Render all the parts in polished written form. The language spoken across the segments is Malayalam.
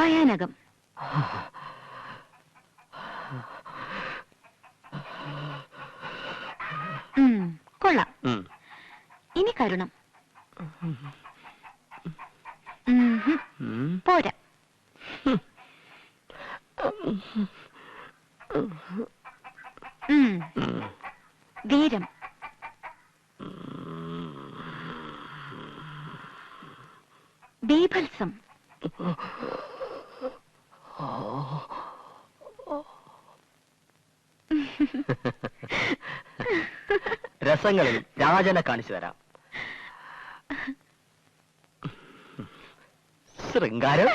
ഭയാനകം. കൊള്ളാം. ഇനി കരുണം. പോരാ. ധീരം. ബീഭത്സം. രസങ്ങളിൽ രാജനെ കാണിച്ചു തരാം. ശൃംഗാരം.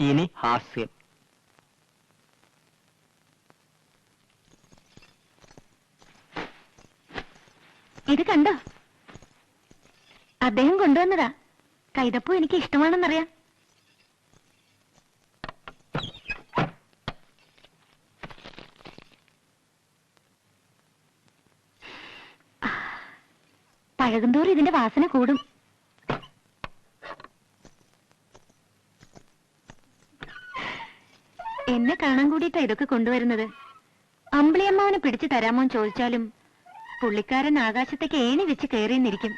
ഇനി ഹാസ്യം. ഇത് കണ്ടോ? അദ്ദേഹം കൊണ്ടുവന്നതാ. കൈതപ്പൂ എനിക്ക് ഇഷ്ടമാണെന്നറിയാം. പഴകുന്തോറും ഇതിന്റെ വാസന കൂടും. എന്നെ കാണാൻ കൂടിയിട്ടാ ഇതൊക്കെ കൊണ്ടുവരുന്നത്. അമ്പിളിയമ്മാവനെ പിടിച്ചു തരാമോന്ന് ചോദിച്ചാലും പുള്ളിക്കാരൻ ആകാശത്തേക്ക് ഏണി വെച്ച് കയറിയെന്നിരിക്കും.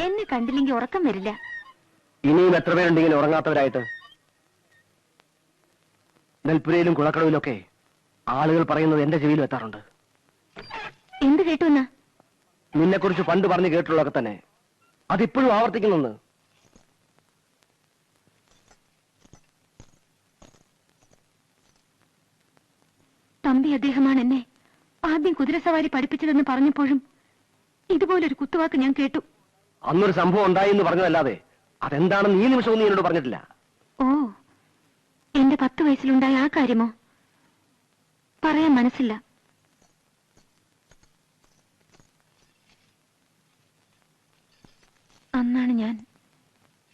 എന്നെ കണ്ടില്ലെങ്കിൽ ഉറക്കം വരില്ല. ഇനിയും എത്ര പേരുണ്ടെങ്കിൽ ഉറങ്ങാത്തവരായിട്ട്? നെൽപ്പുരയിലും കുളക്കടവിലൊക്കെ ആളുകൾ പറയുന്നത് എന്റെ ചെവിയിലും എത്താറുണ്ട്. എന്ത് കേട്ടു എന്നാ? നിന്നെക്കുറിച്ച് പണ്ട് പറഞ്ഞു കേട്ടുള്ളതൊക്കെ തന്നെ. അതിപ്പോഴും ആവർത്തിക്കുന്നെന്ന്. തമ്പി അദ്ദേഹമാണ് എന്നെ ആദ്യം കുതിരസവാരി പഠിപ്പിച്ചതെന്ന് പറഞ്ഞപ്പോഴും ഇതുപോലൊരു കുത്തുവാക്ക് ഞാൻ കേട്ടു. അന്നൊരു സംഭവം ഉണ്ടായി എന്ന് പറഞ്ഞതല്ലാതെ അതെന്താണെന്ന് ഈ നിമിഷവും നീ എന്നോട് പറഞ്ഞിട്ടില്ല. ഓ, എന്റെ 10 വയസ്സിലുണ്ടായ ആ കാര്യമോ? പറയാൻ മനസ്സില്ല. അന്നാണ് ഞാൻ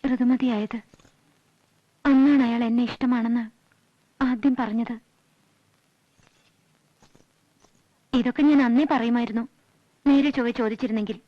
ഋതുമതിയായത്. അന്നാണ് അയാൾ എന്നെ ഇഷ്ടമാണെന്ന് ആദ്യം പറഞ്ഞത്. ഇതൊക്കെ ഞാൻ അന്നേ പറയുമായിരുന്നു, നേരെ ചോദിച്ചിരുന്നെങ്കിൽ.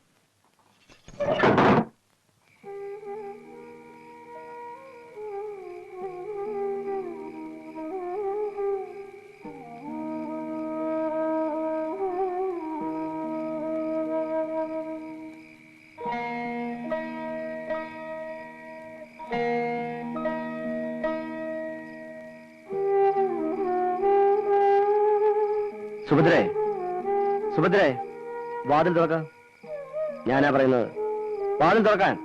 സുഭദ്രേ, സുഭദ്രേ, വാതിൽ തുറക്കാം. ഞാനാ പറയുന്നത്, വാതിൽ തുറക്കാൻ.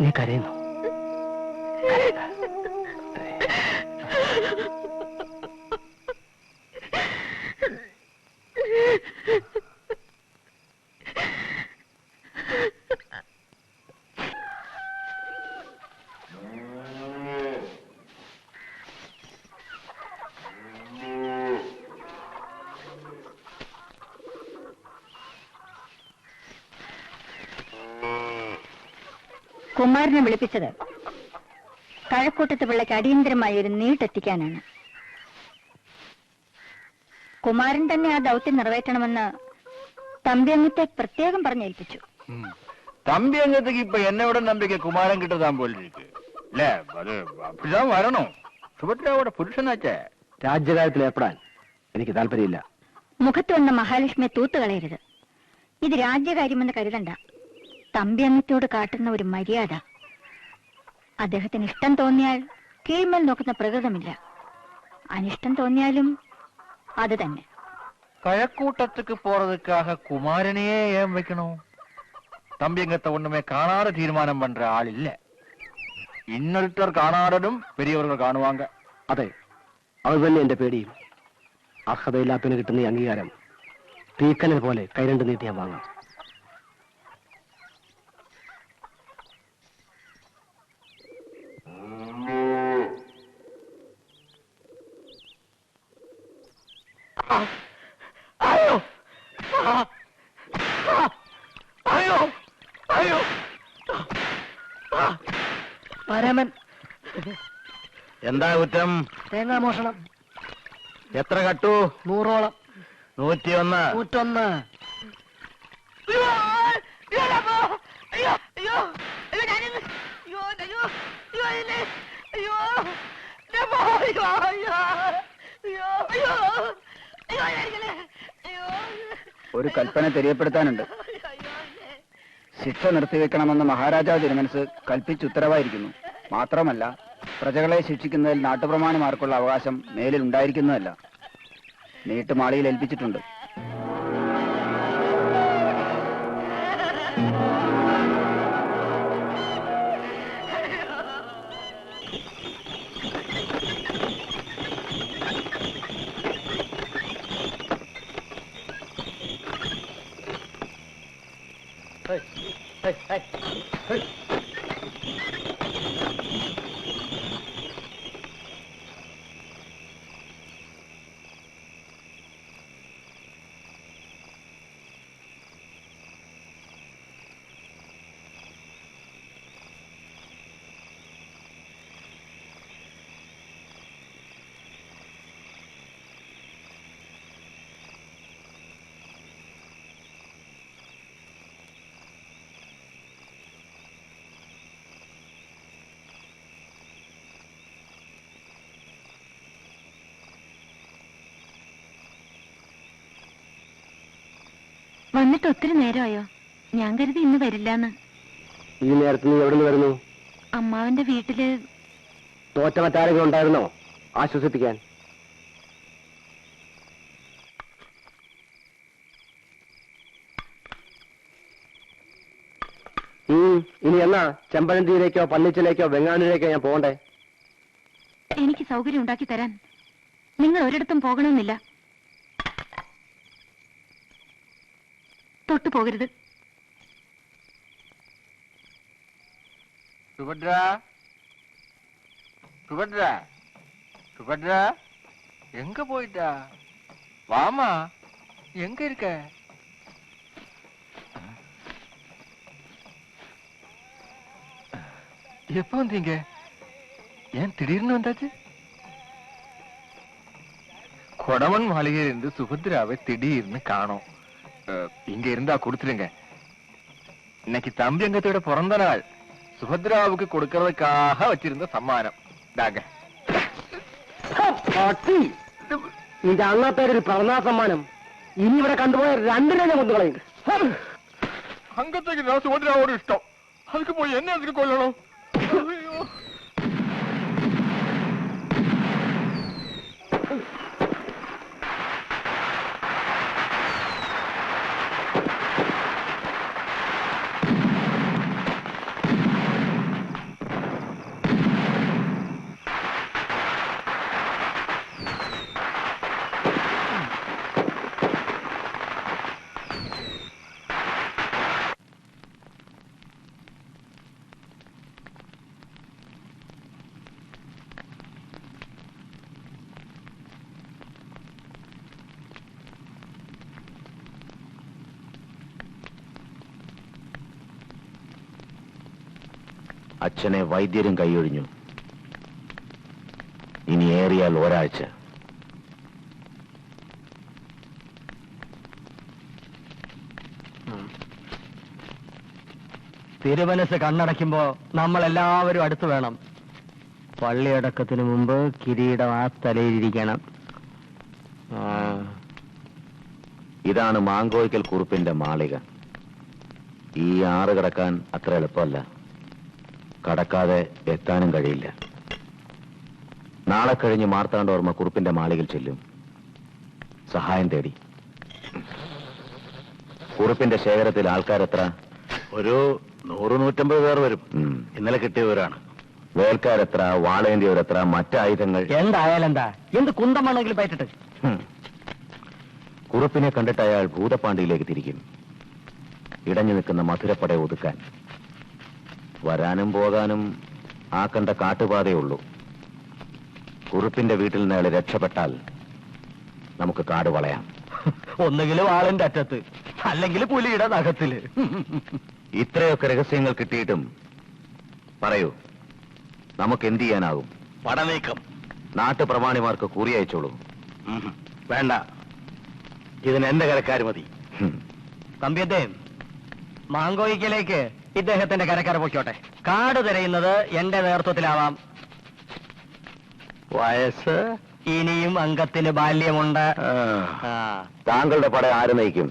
നീ കരയുന്നു? കുമാരനെ വിളിപ്പിച്ചത് കഴക്കൂട്ടത്ത് പിള്ളയ്ക്ക് അടിയന്തരമായി ഒരു നീട്ടെത്തിക്കാനാണ്. കുമാരൻ തന്നെ ആ ദൗത്യം നിറവേറ്റണമെന്ന് തമ്പിയങ്ങത്തെ പ്രത്യേകം പറഞ്ഞേൽപ്പിച്ചു. തമ്പിയങ്ങത്തേക്ക് ഇപ്പൊ എന്നോട് നമ്പിക്ക കുമാരൻ കിട്ടതാൻ പോലിരിക്കും അല്ലേ? അത് അഭിഷാം വരണോ? സുഭദ്രയുടെ പുരുഷനാച്ചേ. രാജ്യകാര്യത്തിൽ ഏർപ്പെടാൻ എനിക്ക് താല്പര്യമില്ല. മുഖത്ത് വന്ന മഹാലക്ഷ്മിയെ തൂത്തുകളയരുത്. ഇത് രാജ്യകാര്യമെന്ന് കരുതണ്ട. തമ്പിയങ്ങത്തോട് കാട്ടുന്ന ഒരു മര്യാദ. അദ്ദേഹത്തിന് ഇഷ്ടം തോന്നിയാൽ കീഴ്മേൽ നോക്കുന്ന പ്രകൃതമില്ല. അനിഷ്ടം തോന്നിയാലും അത് തന്നെ. கழக்கூட்டத்துக்கு போறதுக்காக குமாரனையே ஏன் வைக்கணும்? தம்பியங்கத்தை ஒண்ணுமே காணாத தீர்மானம் பண்ற ஆள் இல்ல. இன்னொருத்தர் കാണാടതും പെരിയവர்கள் കാണുവാങ്ക. അതെ, അത് തന്നെ എന്റെ പേടിയും. അർഹതയില്ലാത്തതിന് കിട്ടുന്ന ഈ അംഗീകാരം തീക്കനൽ പോലെ കൈരണ്ട് നീട്ടി ഞാൻ വാങ്ങാം. അയ്യോ അയ്യോ അയ്യോ പരമൻ, എന്താ കുറ്റം? തേങ്ങാ മോഷണം. എത്ര കട്ടു? 100ഓളം. 101. 101. ഒരു കൽപ്പന തെരിയപ്പെടുത്താനുണ്ട്. ശിക്ഷ നിർത്തിവെക്കണമെന്ന് മഹാരാജാവ് തിരുമനസ് കൽപ്പിച്ചുത്തരവായിരിക്കുന്നു. മാത്രമല്ല, പ്രജകളെ ശിക്ഷിക്കുന്നതിൽ നാട്ടുപ്രമാണിമാർക്കുള്ള അവകാശം മേലിൽ ഉണ്ടായിരിക്കുന്നതല്ല. നീട്ടുമാളിയിൽ ഏൽപ്പിച്ചിട്ടുണ്ട്. വന്നിട്ട് ഒത്തിരി നേരമായോ? ഞാൻ കരുതി ഇന്ന് വരില്ലാന്ന്. ഈ നേരത്ത് നീ എവിടെ നിന്ന് വരുന്നു? അമ്മാവന്റെ വീട്ടില്. തോറ്റ മറ്റാരെങ്കിലും ഉണ്ടായിരുന്നോ ആശ്വസിപ്പിക്കാൻ? ഇനി എന്നാ ചെമ്പഴന്തിയിലേക്കോ പന്നിച്ചിലേക്കോ വെങ്ങാനൂരേക്കോ ഞാൻ പോകണ്ടേ? എനിക്ക് സൗകര്യം ഉണ്ടാക്കി തരാൻ നിങ്ങൾ ഒരിടത്തും പോകണമെന്നില്ല. തൊട്ടു പോകരുത്. സുഭദ്ര, സുഭദ്ര, സുഭദ്ര, எங்க போயிட்டா? வாமா, எங்க இருக்க? எப்ப வந்தீங்க? ஏன் திடீர்னு வந்தாச்சு? கொடவன் மாளிகையில் இருந்து சுபத்ராவை திடீர்னு காணோம். இங்க இருந்தா கொடுத்துருங்க. இன்னைக்கு தம்பி அங்கத்தோட பிறந்த நாள். சுபத்ராவுக்கு கொடுக்கறதுக்காக வச்சிருந்த சമ്മാനം. നിന്റെ അന്നത്തെ ഒരു പിറന്നാ സമ്മാനം ഇനി ഇവിടെ കണ്ടുപോയ രണ്ടിനെ കൊന്നുകളയും. അങ്കത്തേക്ക് സുഭദ്രാവോട് ഇഷ്ടം. அதுக்கு போய் என்ன அதுக்கு கொள்ளணும்? അച്ഛനെ വൈദ്യരും കൈയൊഴിഞ്ഞു. ഇനി ഏറിയാൽ ഒരാഴ്ച. തിരുമനസ് കണ്ണടയ്ക്കുമ്പോ നമ്മളെല്ലാവരും അടുത്ത് വേണം. പള്ളിയടക്കത്തിന് മുമ്പ് കിരീടം ആ തലയിലിരിക്കണം. ഇതാണ് മാങ്കോയ്ക്കൽ കുറുപ്പിന്റെ മാളിക. ഈ ആറ് കടക്കാൻ അത്ര എളുപ്പമല്ല. കടക്കാതെ എത്താനും കഴിയില്ല. നാളെ കഴിഞ്ഞ് മാർത്താണ്ഡവർമ്മ കുറുപ്പിന്റെ മാളികയിൽ ചെല്ലും. സഹായം തേടി. കുറുപ്പിന്റെ ശേഖരത്തിൽ ആൾക്കാരെത്ര? ഒരു 100-150 പേർ വരും. ഇന്നലെ കിട്ടിയവരാണ്. വേൽക്കാരെത്ര, വാളേന്തിയവരെത്ര, മറ്റായുധങ്ങൾ? എന്തായാലെന്താ, എന്ത് കുന്തമാണെങ്കിലും പറ്റിട്ട്. കുറുപ്പിനെ കണ്ടിട്ട് അയാൾ ഭൂതപ്പാണ്ടിയിലേക്ക് തിരിക്കും, ഇടഞ്ഞു നിൽക്കുന്ന മധുരപ്പടയെ ഒതുക്കാൻ. വരാനും പോകാനും ആ കണ്ട കാട്ടുപാതയുള്ളൂ. കുറുപ്പിന്റെ വീട്ടിൽ നിന്ന് അയാൾ രക്ഷപ്പെട്ടാൽ നമുക്ക് കാട് വളയാം. ഒന്നുകിലും ആളിന്റെ അറ്റത്ത്, അല്ലെങ്കിൽ പുലിയുടെ നഖത്തില്. ഇത്രയൊക്കെ രഹസ്യങ്ങൾ കിട്ടിയിട്ടും പറയൂ, നമുക്ക് എന്ത് ചെയ്യാനാകും? പടനീക്കം. നാട്ടുപ്രമാണിമാർക്ക് കുറി അയച്ചോളൂ. വേണ്ട, ഇതിന് എന്റെ കരക്കാർ മതി. തമ്പിയത്തെ മാങ്കോയിക്കലേക്ക് ഇദ്ദേഹത്തിന്റെ കരക്കാർ പൊയ്ക്കോട്ടെ. കാട് തിരയുന്നത് എന്റെ നേതൃത്വത്തിലാവാം. വയസ്സ് ഇനിയും അംഗത്തിന് ബാല്യമുണ്ട്. താങ്കളുടെ പട ആര് നയിക്കും?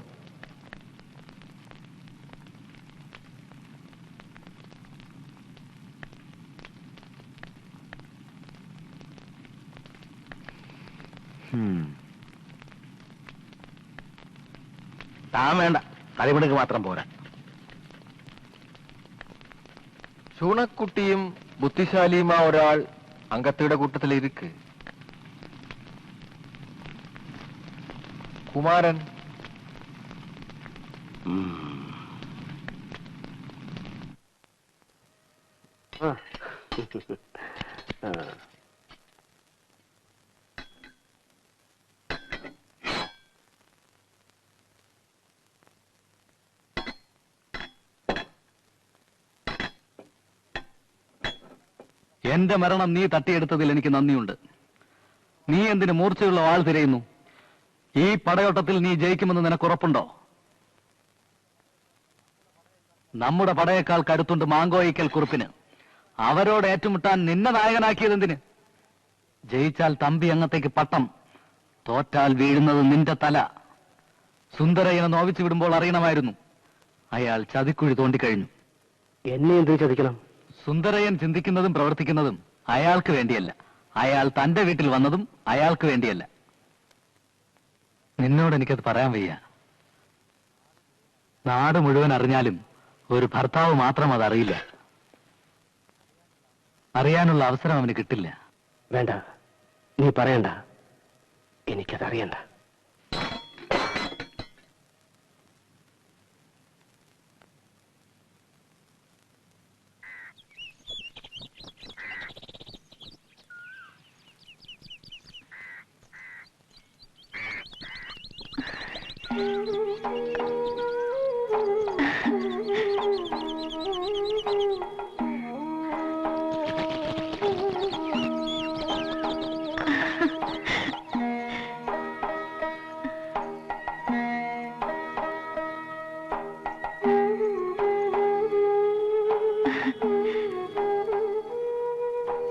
താൻ വേണ്ട, കളിമിടുക്ക് മാത്രം പോരാ. ചൂണക്കുട്ടിയും ബുദ്ധിശാലിയുമാ ഒരാൾ അംഗത്തിയുടെ കൂട്ടത്തിൽ ഇരിക്ക്. കുമാരൻ എന്റെ മരണം നീ തട്ടിയെടുത്തതിൽ എനിക്ക് നന്ദിയുണ്ട്. നീ എന്തിന് മൂർച്ചയുള്ള വാൾ തിരയുന്നു? ഈ പടയോട്ടത്തിൽ നീ ജയിക്കുമെന്ന് നിനക്കുറപ്പുണ്ടോ? നമ്മുടെ പടയേക്കാൾ കരുത്തുണ്ട് മാങ്കോയിക്കൽ കുറുപ്പിന്. അവരോട് ഏറ്റുമുട്ടാൻ നിന്നെ നായകനാക്കിയതെന്തിന്? ജയിച്ചാൽ തമ്പി അംഗത്തേക്ക് പട്ടം, തോറ്റാൽ വീഴുന്നത് നിന്റെ തല. സുന്ദരയ്യനെ നോവിച്ചു വിടുമ്പോൾ അറിയണമായിരുന്നു, അയാൾ ചതിക്കുഴി തോണ്ടിക്കഴിഞ്ഞു. എന്നെ എന്തിനു ചതിക്കണം? സുന്ദരയ്യൻ ചിന്തിക്കുന്നതും പ്രവർത്തിക്കുന്നതും അയാൾക്ക് വേണ്ടിയല്ല. അയാൾ തന്റെ വീട്ടിൽ വന്നതും അയാൾക്ക് വേണ്ടിയല്ല. നിന്നോട് എനിക്കത് പറയാൻ വയ്യ. നാട് മുഴുവൻ അറിഞ്ഞാലും ഒരു ഭർത്താവ് മാത്രം അതറിയില്ല. അറിയാനുള്ള അവസരം അവന് കിട്ടില്ല. വേണ്ട, നീ പറയണ്ട, എനിക്കതറിയണ്ട.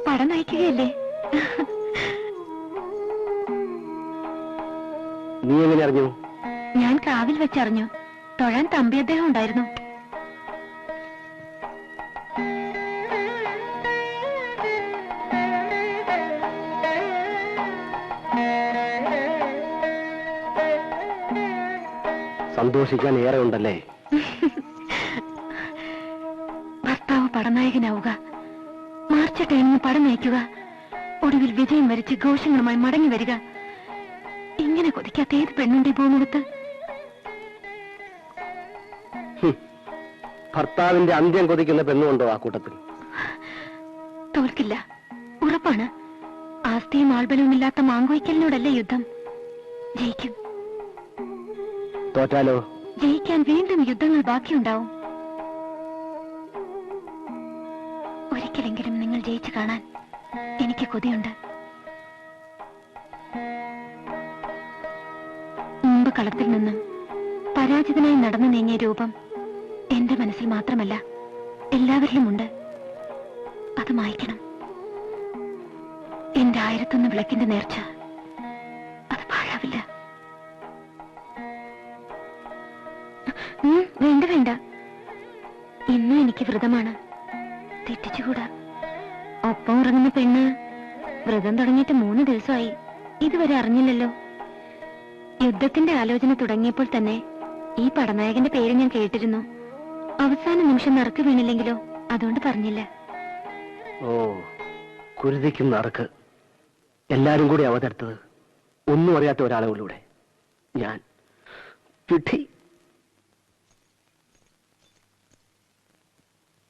പടം നയിക്കുകയല്ലേ? നീ എങ്ങനെ അറിഞ്ഞു? ഞാൻ കാവിൽ വെച്ചറിഞ്ഞു. തൊഴാൻ തമ്പി അദ്ദേഹം ഉണ്ടായിരുന്നു. സന്തോഷിക്കാൻ ഏറെ ഉണ്ടല്ലേ? ഭർത്താവ് പടനായകനാവുക, മാർച്ചട്ടേണിന് പടം നയിക്കുക, ഒടുവിൽ വിജയം വരിച്ച് ഘോഷങ്ങളുമായി മടങ്ങി വരിക. ഇങ്ങനെ കൊതിക്കാത്ത ഏത് പെണ്ണുണ്ടി പോകുന്നിടത്ത്? ഭർത്താവിന്റെ അന്ത്യം കൊതിക്കുന്ന പെണ്ണുണ്ടോ ആ കൂട്ടത്തിൽ? തോൽക്കില്ല, ഉറപ്പാണ്. ആസ്തിയും ആൾബലവുമില്ലാത്ത മാങ്കോയ്ക്കലിനോടല്ലേ യുദ്ധം. ജയിക്കും. തോറ്റാലോ? ജയിക്കാൻ വീണ്ടും യുദ്ധങ്ങൾ ബാക്കിയുണ്ടാവും. ഒരിക്കലെങ്കിലും നിങ്ങൾ ജയിച്ചു കാണാൻ എനിക്ക് കൊതിയുണ്ട്. മുമ്പ് കളത്തിൽ നിന്നും പരാജിതനായി നടന്നു നീങ്ങിയ രൂപം എന്റെ മനസ്സിൽ മാത്രമല്ല, എല്ലാവരിലുമുണ്ട്. അത് മായ്ക്കണം. എന്റെ 1001 വിളക്കിന്റെ നേർച്ച അത് പാഴാവില്ല. വേണ്ട വേണ്ട, ഇന്നും എനിക്ക് വ്രതമാണ്. തെറ്റിച്ചുകൂടാ. ഒപ്പം ഉറങ്ങുന്ന പെണ്ണ് വ്രതം തുടങ്ങിയിട്ട് 3 ദിവസമായി. ഇതുവരെ അറിഞ്ഞില്ലല്ലോ. യുദ്ധത്തിന്റെ ആലോചന തുടങ്ങിയപ്പോൾ തന്നെ ഈ പടനായകന്റെ പേര് ഞാൻ കേട്ടിരുന്നു. അവസാന നിമിഷം നറുക്ക് വീണില്ലെങ്കിലോ, അതുകൊണ്ട് പറഞ്ഞില്ല. ഓ, കുരുതിക്കും നറുക്ക് എല്ലാരും കൂടി അവതടുത്തത് ഒന്നും അറിയാത്ത ഒരാളെ ഉള്ളൂടെ. ഞാൻ വിധി